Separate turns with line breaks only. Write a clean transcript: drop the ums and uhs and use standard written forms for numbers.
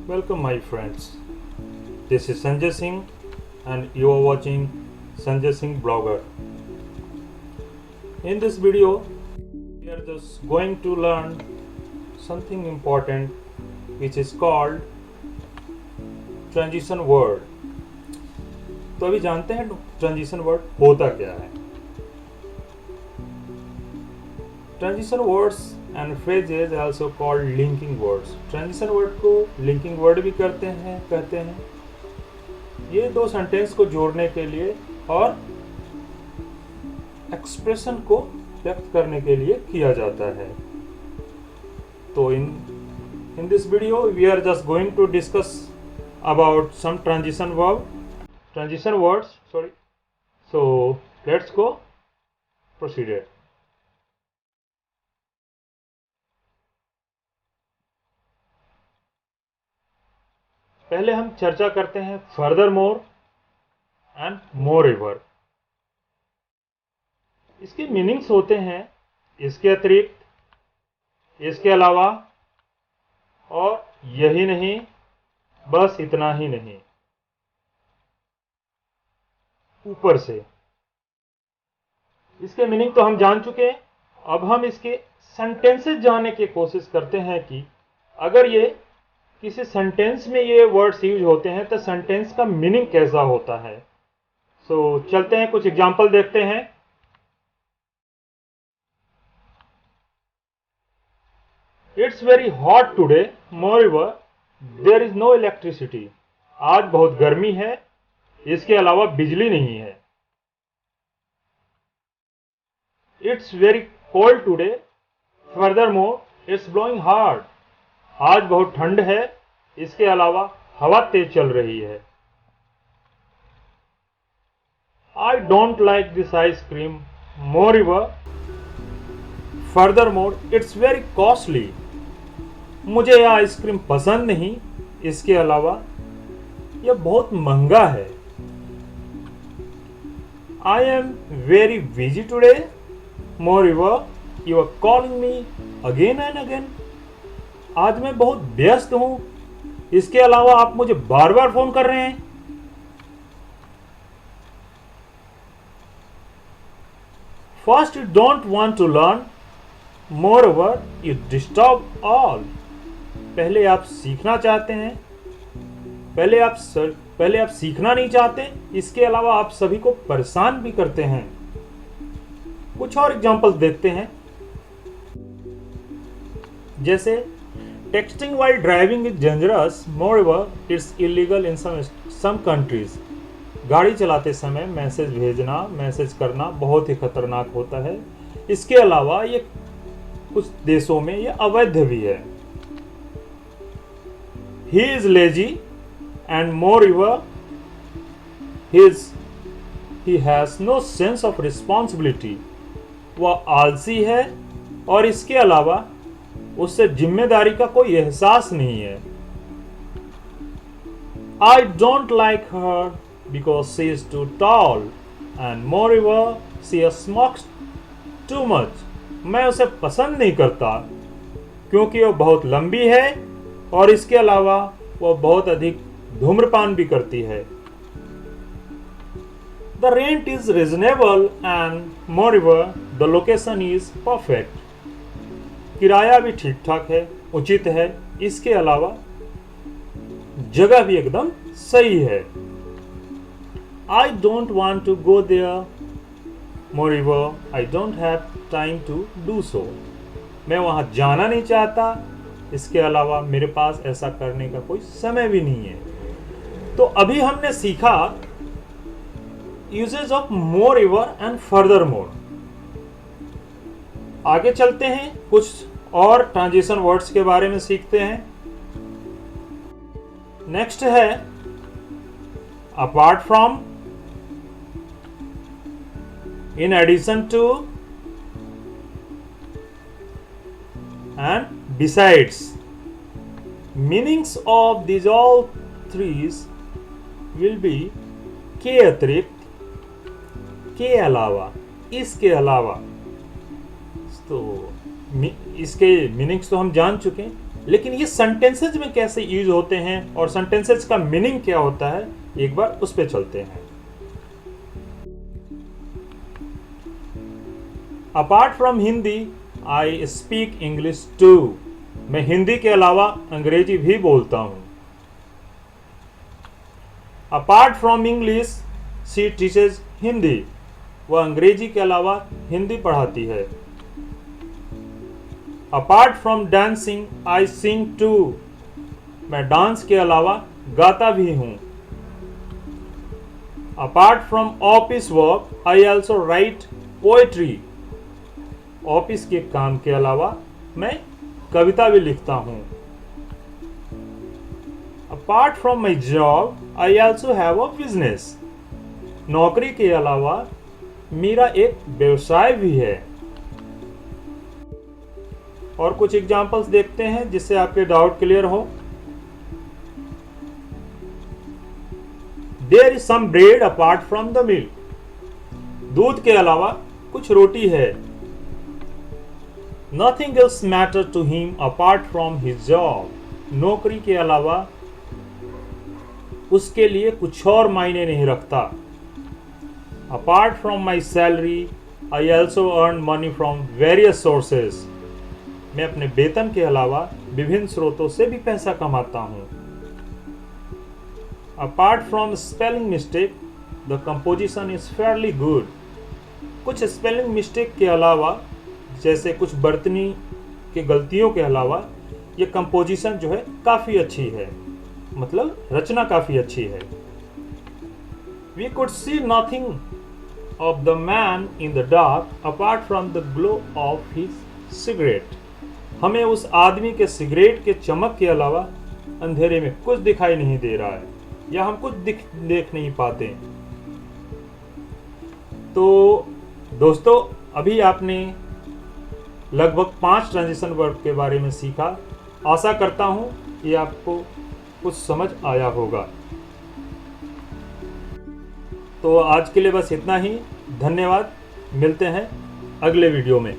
Welcome my friends. This is Sanjay Singh and you are watching Sanjay Singh Blogger. In this video we are just going to learn something important which is called transition word. तो अभी जानते हैं transition word होता क्या है. Transition words and phrases also called linking words. Transition word को linking word भी कहते हैं. ये दो सेंटेंस को जोड़ने के लिए और एक्सप्रेशन को व्यक्त करने के लिए किया जाता है. तो in this video we are just going to discuss about some transition words. So let's go proceed. पहले हम चर्चा करते हैं further more and more ever. इसके मीनिंग्स होते हैं इसके अतिरिक्त, इसके अलावा, और यही नहीं, बस इतना ही नहीं, ऊपर से. इसके मीनिंग तो हम जान चुके हैं. अब हम इसके सेंटेंसेस जानने की कोशिश करते हैं कि अगर ये किसी सेंटेंस में ये वर्ड्स यूज होते हैं तो सेंटेंस का मीनिंग कैसा होता है. सो चलते हैं, कुछ एग्जांपल देखते हैं. It's very hot today, moreover there is no electricity. आज बहुत गर्मी है, इसके अलावा बिजली नहीं है. It's very cold today, furthermore it's blowing hard. आज बहुत ठंड है, इसके अलावा हवा तेज चल रही है. I don't like this ice cream, moreover furthermore it's very costly. मुझे यह आइसक्रीम पसंद नहीं, इसके अलावा यह बहुत महंगा है. I am very busy today, moreover you are calling me again and again. आज मैं बहुत व्यस्त हूं, इसके अलावा आप मुझे बार बार फोन कर रहे हैं. First you don't want to learn, moreover you disturb all. पहले आप सीखना चाहते हैं, पहले आप सीखना नहीं चाहते, इसके अलावा आप सभी को परेशान भी करते हैं. कुछ और एग्जांपल्स देखते हैं. जैसे texting while driving is dangerous, moreover it's illegal in some countries. गाड़ी चलाते समय मैसेज करना बहुत ही खतरनाक होता है, इसके अलावा ये कुछ देशों में ये अवैध भी है. He is lazy and moreover he has no sense of responsibility. वह आलसी है और इसके अलावा उससे जिम्मेदारी का कोई एहसास नहीं है. I don't like her because she is too tall and moreover she smokes too much. मैं उसे पसंद नहीं करता क्योंकि वह बहुत लंबी है और इसके अलावा वह बहुत अधिक धूम्रपान भी करती है. The rent is reasonable and moreover the location is perfect. किराया भी ठीक ठाक है, उचित है, इसके अलावा जगह भी एकदम सही है. I don't want to go there, moreover I don't have time to do so. मैं वहां जाना नहीं चाहता, इसके अलावा मेरे पास ऐसा करने का कोई समय भी नहीं है. तो अभी हमने सीखा usages of moreover and furthermore. आगे चलते हैं, कुछ और ट्रांजिशन वर्ड्स के बारे में सीखते हैं. नेक्स्ट है apart from, in addition to and besides. Meanings of this all threes will be के अतिरिक्त, के अलावा, इसके अलावा. तो इसके मीनिंग्स तो हम जान चुके हैं. लेकिन ये सेंटेंसेज में कैसे यूज होते हैं और सेंटेंसेज का मीनिंग क्या होता है, एक बार उस पे चलते हैं। Apart from Hindi I speak English too. मैं हिंदी के अलावा अंग्रेजी भी बोलता हूं। Apart from English she teaches Hindi. वह अंग्रेजी के अलावा हिंदी पढ़ाती है। Apart from dancing I sing too. मैं डांस के अलावा गाता भी हूं। Apart from office work I also write poetry. Office के काम के अलावा मैं कविता भी लिखता हूं। Apart from my job I also have a business. नौकरी के अलावा मेरा एक व्यवसाय भी है। और कुछ एग्जाम्पल्स देखते हैं जिससे आपके डाउट क्लियर हो। There is some bread apart from the milk. दूध के अलावा कुछ रोटी है। Nothing else matter to him apart from his job. नौकरी के अलावा उसके लिए कुछ और मायने नहीं रखता। Apart from my salary I also earn money from various sources. मैं अपने वेतन के अलावा विभिन्न स्रोतों से भी पैसा कमाता हूं। Apart from spelling mistake the composition is fairly good. कुछ स्पेलिंग मिस्टेक के अलावा, जैसे कुछ बर्तनी की गलतियों के अलावा, ये कंपोजिशन जो है काफ़ी अच्छी है, मतलब रचना काफ़ी अच्छी है। We could see nothing of the man in the dark apart from the glow of his cigarette. हमें उस आदमी के सिगरेट के चमक के अलावा अंधेरे में कुछ दिखाई नहीं दे रहा है, या हम कुछ देख नहीं पाते। तो दोस्तों, अभी आपने लगभग 5 ट्रांजिशन वर्ब के बारे में सीखा। आशा करता हूं कि आपको कुछ समझ आया होगा। तो आज के लिए बस इतना ही। धन्यवाद। मिलते हैं अगले वीडियो में।